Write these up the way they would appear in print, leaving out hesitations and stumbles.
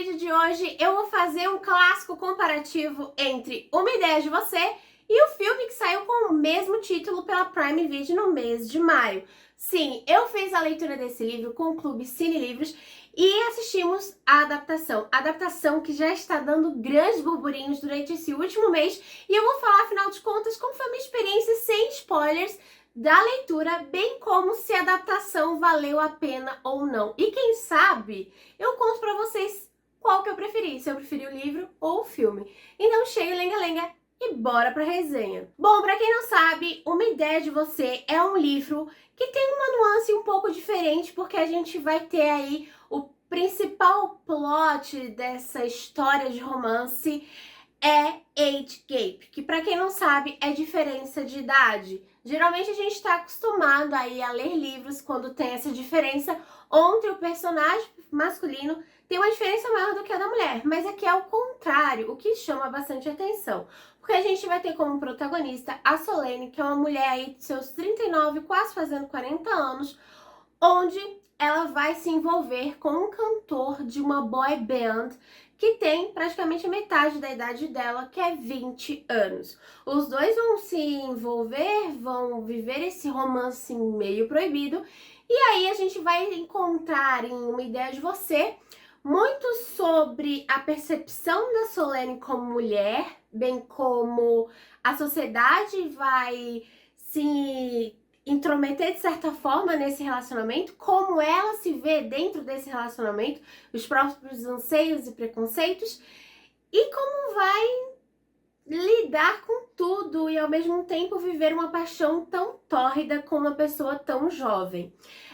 vídeo de hoje eu vou fazer um clássico comparativo entre Uma Ideia de Você e o filme que saiu com o mesmo título pela Prime Video no mês de maio. Sim, eu fiz a leitura desse livro com o Clube Cine Livros e assistimos a adaptação. A adaptação que já está dando grandes burburinhos durante esse último mês e eu vou falar, afinal de contas, como foi a minha experiência sem spoilers da leitura, bem como se a adaptação valeu a pena ou não. E quem sabe, eu conto pra vocês qual que eu preferi, se eu preferi o livro ou o filme. Então chega lenga-lenga e bora pra resenha. Bom, pra quem não sabe, Uma Ideia de Você é um livro que tem uma nuance um pouco diferente, porque a gente vai ter aí o principal plot dessa história de romance é age gap, que pra quem não sabe é diferença de idade. Geralmente a gente está acostumado aí a ler livros quando tem essa diferença onde o personagem masculino tem uma diferença maior do que a da mulher, mas aqui é o contrário, o que chama bastante atenção. Porque a gente vai ter como protagonista a Solene, que é uma mulher aí de seus 39, quase fazendo 40 anos, onde ela vai se envolver com um cantor de uma boy band que tem praticamente a metade da idade dela, que é 20 anos. Os dois vão se envolver, vão viver esse romance meio proibido, e aí a gente vai encontrar em Uma Ideia de Você muito sobre a percepção da Solene como mulher, bem como a sociedade vai se intrometer de certa forma nesse relacionamento, como ela se vê dentro desse relacionamento, os próprios anseios e preconceitos, e como vai lidar com tudo e ao mesmo tempo viver uma paixão tão tórrida com uma pessoa tão jovem.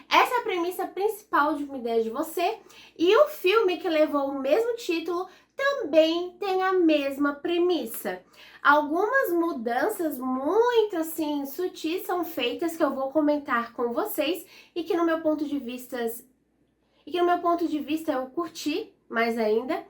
Essa é a premissa principal de Uma Ideia de Você, e o filme que levou o mesmo título também tem a mesma premissa. Algumas mudanças muito assim sutis são feitas que eu vou comentar com vocês e que no meu ponto de vista eu curti mais ainda,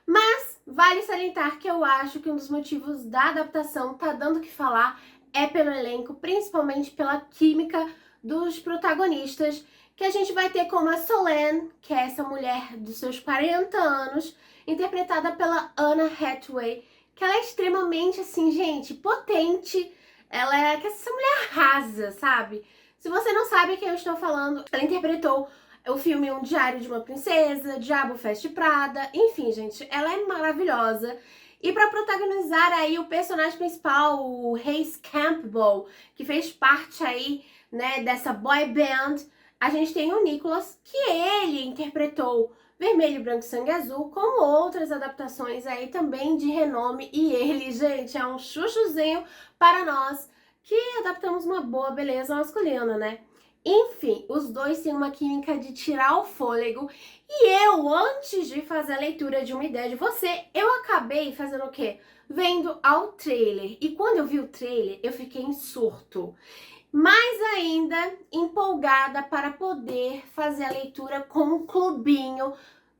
mas vale salientar que eu acho que um dos motivos da adaptação tá dando o que falar é pelo elenco, principalmente pela química dos protagonistas, que a gente vai ter como a Solene, que é essa mulher dos seus 40 anos, interpretada pela Anna Hathaway, que ela é extremamente, assim, gente, potente. Ela é que essa mulher arrasa, sabe? Se você não sabe quem eu estou falando, ela interpretou o filme Um Diário de uma Princesa, Diabo Veste Prada, enfim, gente, ela é maravilhosa. E para protagonizar aí o personagem principal, o Hayes Campbell, que fez parte aí, né, dessa boy band, a gente tem o Nicholas, que ele interpretou Vermelho, Branco, Sangue Azul, com outras adaptações aí também de renome. E ele, gente, é um chuchuzinho para nós que adaptamos uma boa beleza masculina, né? Enfim, os dois têm uma química de tirar o fôlego. E eu, antes de fazer a leitura de Uma Ideia de Você, eu acabei fazendo o quê? Vendo ao trailer. E quando eu vi o trailer, eu fiquei em surto. Mais ainda empolgada para poder fazer a leitura com um clubinho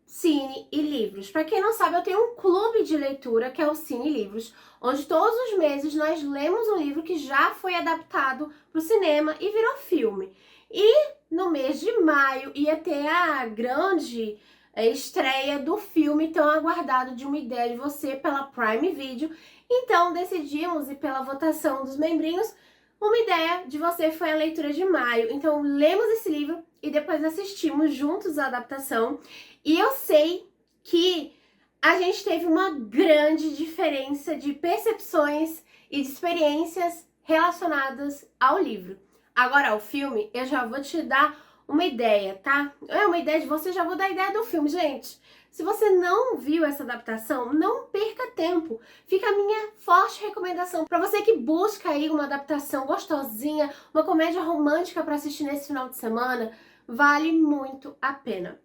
Cine e Livros. Para quem não sabe, eu tenho um clube de leitura que é o Cine e Livros, onde todos os meses nós lemos um livro que já foi adaptado para o cinema e virou filme. E no mês de maio ia ter a grande estreia do filme tão aguardado de Uma Ideia de Você pela Prime Video. Então decidimos, e pela votação dos membrinhos, Uma Ideia de Você foi a leitura de maio. Então lemos esse livro e depois assistimos juntos a adaptação. E eu sei que a gente teve uma grande diferença de percepções e de experiências relacionadas ao livro. Agora, o filme, eu já vou te dar uma ideia, tá? É uma ideia de você, já vou dar a ideia do filme, gente. Se você não viu essa adaptação, não perca tempo. Fica a minha forte recomendação para você que busca aí uma adaptação gostosinha, uma comédia romântica para assistir nesse final de semana, vale muito a pena.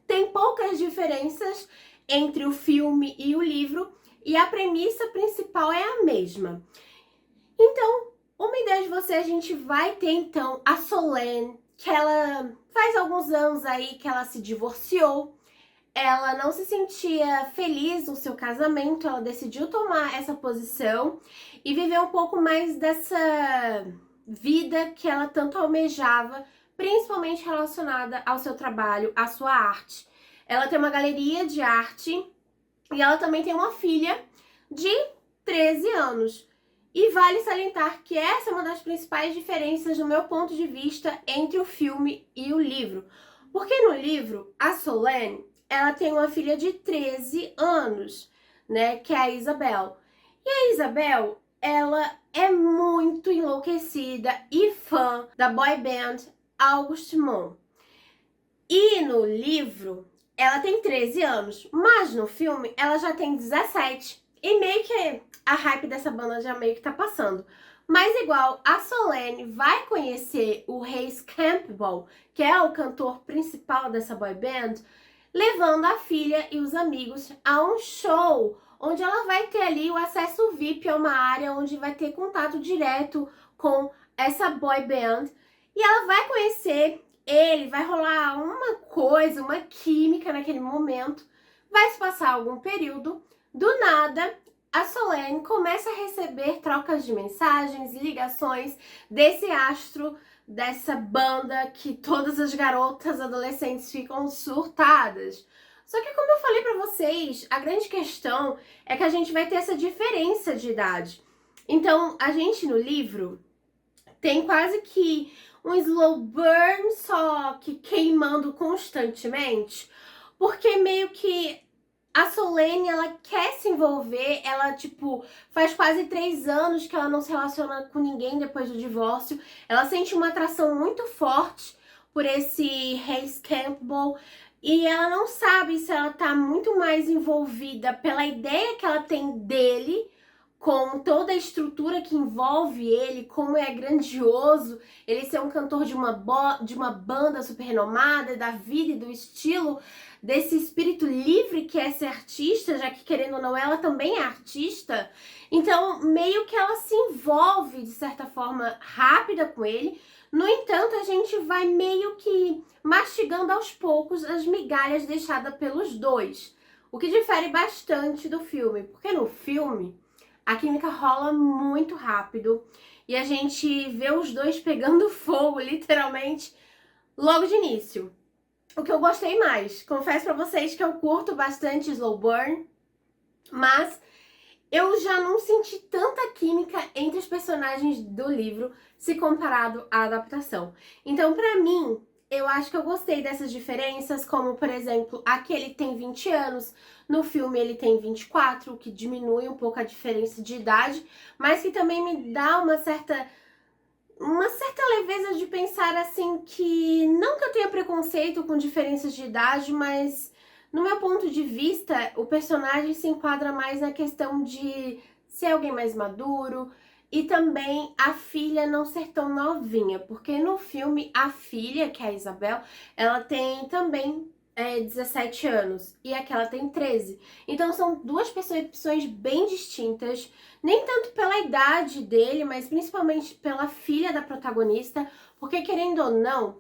Tem poucas diferenças entre o filme e o livro e a premissa principal é a mesma. Então, Uma Ideia de Você, a gente vai ter então a Solene, que ela faz alguns anos aí que ela se divorciou. Ela não se sentia feliz no seu casamento, ela decidiu tomar essa posição e viver um pouco mais dessa vida que ela tanto almejava, principalmente relacionada ao seu trabalho, à sua arte. ela tem uma galeria de arte e ela também tem uma filha de 13 anos. E vale salientar que essa é uma das principais diferenças, no meu ponto de vista, entre o filme e o livro. Porque no livro, a Solane, ela tem uma filha de 13 anos, né, que é a Isabel. E a Isabel, ela é muito enlouquecida e fã da boy band August Mon. E no livro, ela tem 13 anos, mas no filme ela já tem 17. E meio que a hype dessa banda já meio que tá passando. Mas igual, a Solane vai conhecer o Hayes Campbell, que é o cantor principal dessa boy band, levando a filha e os amigos a um show, onde ela vai ter ali o acesso VIP a uma área onde vai ter contato direto com essa boy band. E ela vai conhecer ele, vai rolar uma coisa, uma química naquele momento. Vai se passar algum período, do nada, a Solane começa a receber trocas de mensagens, ligações desse astro, dessa banda que todas as garotas adolescentes ficam surtadas. Só que como eu falei pra vocês, a grande questão é que a gente vai ter essa diferença de idade. Então, a gente no livro tem quase que um slow burn, só que queimando constantemente, porque meio que a Solane, ela quer se envolver, ela, tipo, faz quase 3 anos que ela não se relaciona com ninguém depois do divórcio. Ela sente uma atração muito forte por esse Hayes Campbell e ela não sabe se ela tá muito mais envolvida pela ideia que ela tem dele, com toda a estrutura que envolve ele, como é grandioso ele ser um cantor de uma banda super renomada, da vida e do estilo, desse espírito livre que é ser artista, já que querendo ou não ela também é artista. Então meio que ela se envolve de certa forma rápida com ele. No entanto, a gente vai meio que mastigando aos poucos as migalhas deixadas pelos dois, o que difere bastante do filme, porque no filme a química rola muito rápido e a gente vê os dois pegando fogo, literalmente, logo de início. O que eu gostei mais, confesso pra vocês que eu curto bastante slow burn, mas eu já não senti tanta química entre os personagens do livro se comparado à adaptação. Então, pra mim, eu acho que eu gostei dessas diferenças, como, por exemplo, aqui ele tem 20 anos, no filme ele tem 24, o que diminui um pouco a diferença de idade, mas que também me dá uma certa leveza de pensar assim que não que eu tenha preconceito com diferenças de idade, mas no meu ponto de vista, o personagem se enquadra mais na questão de ser alguém mais maduro e também a filha não ser tão novinha, porque no filme a filha, que é a Isabel, ela tem também 17 anos e aquela tem 13. Então são duas percepções bem distintas, nem tanto pela idade dele, mas principalmente pela filha da protagonista, porque querendo ou não,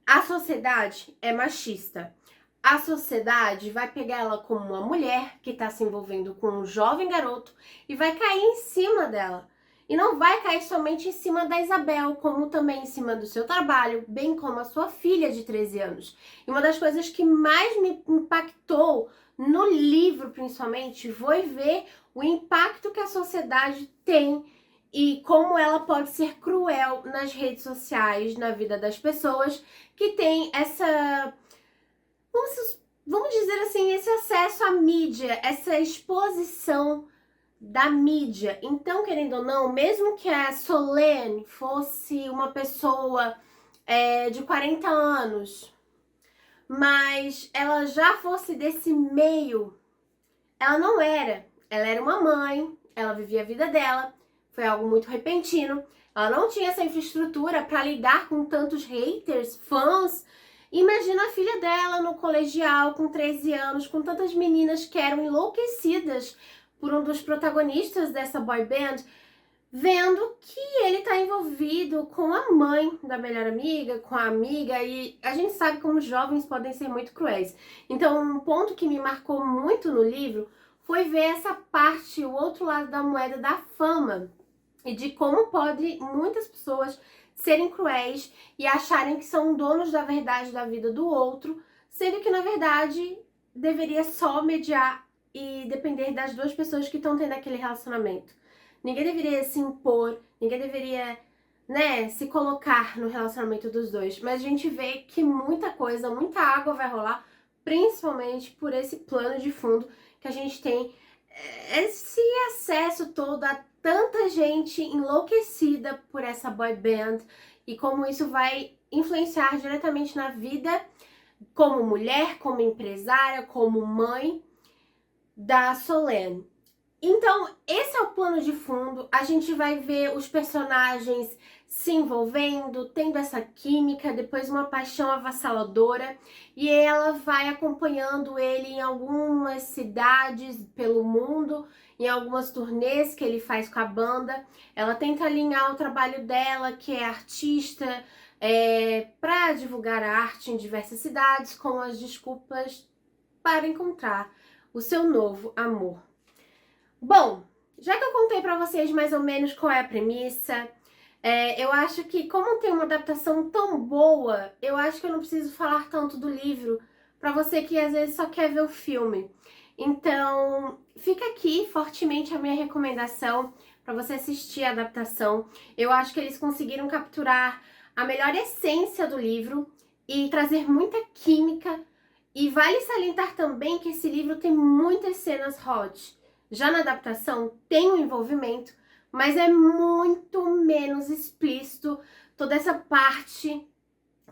a sociedade é machista. A sociedade vai pegar ela como uma mulher que está se envolvendo com um jovem garoto e vai cair em cima dela. E não vai cair somente em cima da Isabel, como também em cima do seu trabalho, bem como a sua filha de 13 anos. E uma das coisas que mais me impactou no livro, principalmente, foi ver o impacto que a sociedade tem e como ela pode ser cruel nas redes sociais, na vida das pessoas que tem essa... Vamos dizer assim, esse acesso à mídia, essa exposição da mídia. Então, querendo ou não, mesmo que a Solane fosse uma pessoa de 40 anos, mas ela já fosse desse meio, ela não era. Ela era uma mãe, ela vivia a vida dela, foi algo muito repentino. Ela não tinha essa infraestrutura para lidar com tantos haters, fãs. Imagina a filha dela no colegial, com 13 anos, com tantas meninas que eram enlouquecidas por um dos protagonistas dessa boy band, vendo que ele tá envolvido com a mãe da melhor amiga, com a amiga, e a gente sabe como os jovens podem ser muito cruéis. Então, um ponto que me marcou muito no livro foi ver essa parte, o outro lado da moeda da fama, e de como pode muitas pessoas serem cruéis e acharem que são donos da verdade da vida do outro, sendo que, na verdade, deveria só mediar e depender das duas pessoas que estão tendo aquele relacionamento. Ninguém deveria se impor, ninguém deveria, né, se colocar no relacionamento dos dois. Mas a gente vê que muita coisa, muita água vai rolar, principalmente por esse plano de fundo que a gente tem esse acesso todo a tanta gente enlouquecida por essa boy band e como isso vai influenciar diretamente na vida como mulher, como empresária, como mãe da Solène. Então, esse é o plano de fundo. A gente vai ver os personagens se envolvendo, tendo essa química, depois uma paixão avassaladora, e ela vai acompanhando ele em algumas cidades pelo mundo, em algumas turnês que ele faz com a banda. Ela tenta alinhar o trabalho dela, que é artista, para divulgar a arte em diversas cidades, com as desculpas para encontrar o seu novo amor. Bom, já que eu contei pra vocês mais ou menos qual é a premissa, eu acho que como tem uma adaptação tão boa, eu acho que eu não preciso falar tanto do livro pra você que às vezes só quer ver o filme. Então, fica aqui fortemente a minha recomendação pra você assistir a adaptação. Eu acho que eles conseguiram capturar a melhor essência do livro e trazer muita química. E vale salientar também que esse livro tem muitas cenas hot. Já na adaptação tem um envolvimento, mas é muito menos explícito toda essa parte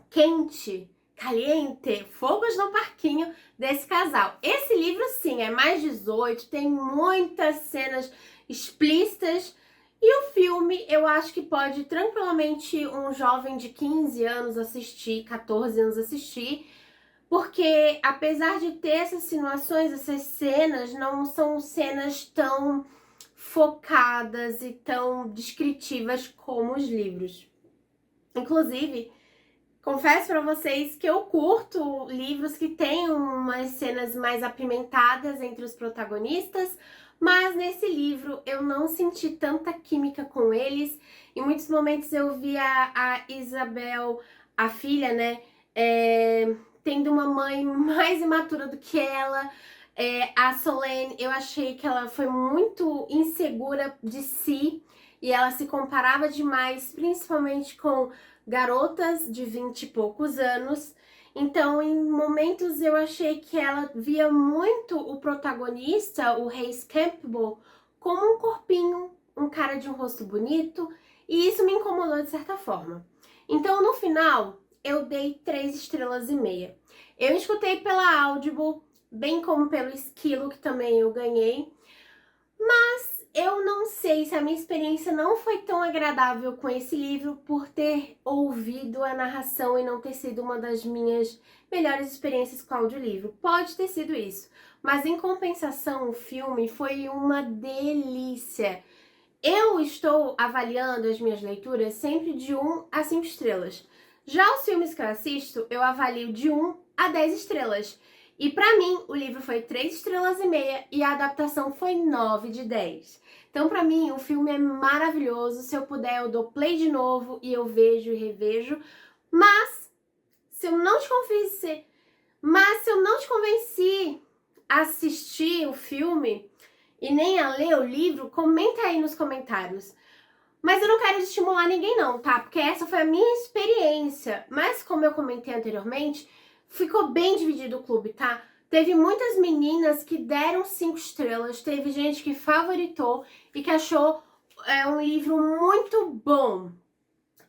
quente, caliente, fogos no parquinho desse casal. Esse livro sim é mais 18, tem muitas cenas explícitas e o filme eu acho que pode tranquilamente um jovem de 15 anos assistir, 14 anos assistir. Porque, apesar de ter essas insinuações, essas cenas não são cenas tão focadas e tão descritivas como os livros. Inclusive, confesso pra vocês que eu curto livros que têm umas cenas mais apimentadas entre os protagonistas, mas nesse livro eu não senti tanta química com eles. Em muitos momentos eu via a Isabel, a filha, né, tendo uma mãe mais imatura do que ela. A Solène, eu achei que ela foi muito insegura de si e ela se comparava demais, principalmente com garotas de 20 e poucos anos. Então, em momentos eu achei que ela via muito o protagonista, o Hayes Campbell, como um corpinho, um cara de um rosto bonito, e isso me incomodou de certa forma. Então, no final, eu dei 3 estrelas e meia. Eu escutei pela Audible, bem como pelo Esquilo, que também eu ganhei, mas eu não sei se a minha experiência não foi tão agradável com esse livro por ter ouvido a narração e não ter sido uma das minhas melhores experiências com o audiolivro. Pode ter sido isso, mas em compensação o filme foi uma delícia. Eu estou avaliando as minhas leituras sempre de 1 a 5 estrelas. Já os filmes que eu assisto, eu avalio de 1 a 10 estrelas. E pra mim, o livro foi 3 estrelas e meia e a adaptação foi 9 de 10. Então, pra mim, o filme é maravilhoso. Se eu puder, eu dou play de novo e eu vejo e revejo. Mas, se eu não te convenci a assistir o filme e nem a ler o livro, comenta aí nos comentários. Mas eu não quero estimular ninguém não, tá? Porque essa foi a minha experiência. Mas como eu comentei anteriormente, ficou bem dividido o clube, tá? Teve muitas meninas que deram 5 estrelas, teve gente que favoritou e que achou um livro muito bom.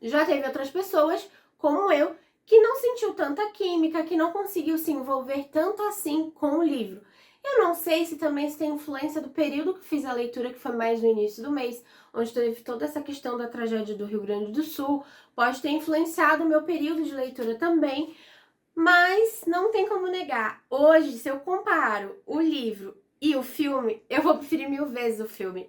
Já teve outras pessoas, como eu, que não sentiu tanta química, que não conseguiu se envolver tanto assim com o livro. Eu não sei se também isso tem influência do período que fiz a leitura, que foi mais no início do mês, onde teve toda essa questão da tragédia do Rio Grande do Sul. Pode ter influenciado o meu período de leitura também, mas não tem como negar. Hoje, se eu comparo o livro e o filme, eu vou preferir 1000 vezes o filme.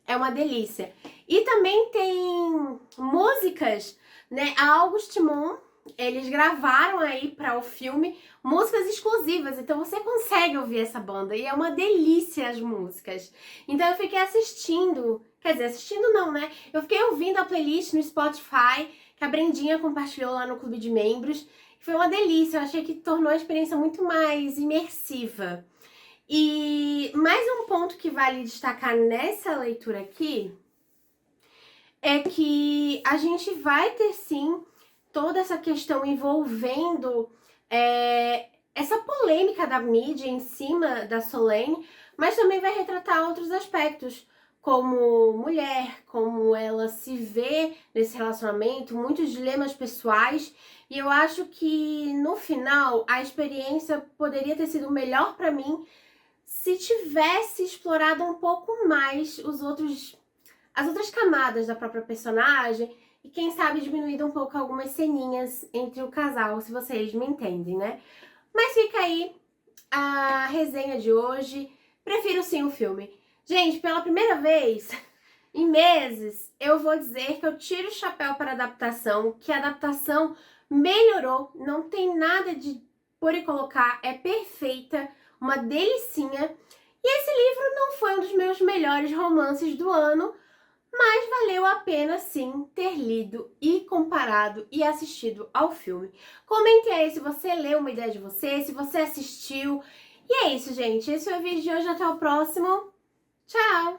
É uma delícia. E também tem músicas, né? A August Moon, eles gravaram aí para o filme músicas exclusivas, então você consegue ouvir essa banda e é uma delícia as músicas. Então eu fiquei assistindo, quer dizer, assistindo não, né? Eu fiquei ouvindo a playlist no Spotify que a Brendinha compartilhou lá no Clube de Membros Foi uma delícia, eu achei que tornou a experiência muito mais imersiva. E mais um ponto que vale destacar nessa leitura aqui é que a gente vai ter sim toda essa questão envolvendo essa polêmica da mídia em cima da Solane, mas também vai retratar outros aspectos, como mulher, como ela se vê nesse relacionamento, muitos dilemas pessoais. E eu acho que no final a experiência poderia ter sido melhor para mim se tivesse explorado um pouco mais as outras camadas da própria personagem e quem sabe diminuído um pouco algumas ceninhas entre o casal, se vocês me entendem, né? Mas fica aí a resenha de hoje. Prefiro sim o filme. Gente, pela primeira vez em meses, eu vou dizer que eu tiro o chapéu para a adaptação, que a adaptação melhorou, não tem nada de pôr e colocar, é perfeita, uma delicinha. E esse livro não foi um dos meus melhores romances do ano, mas valeu a pena sim ter lido e comparado e assistido ao filme. Comente aí se você leu uma ideia de você, se você assistiu. E é isso, gente. Esse foi o vídeo de hoje. Até o próximo. Tchau!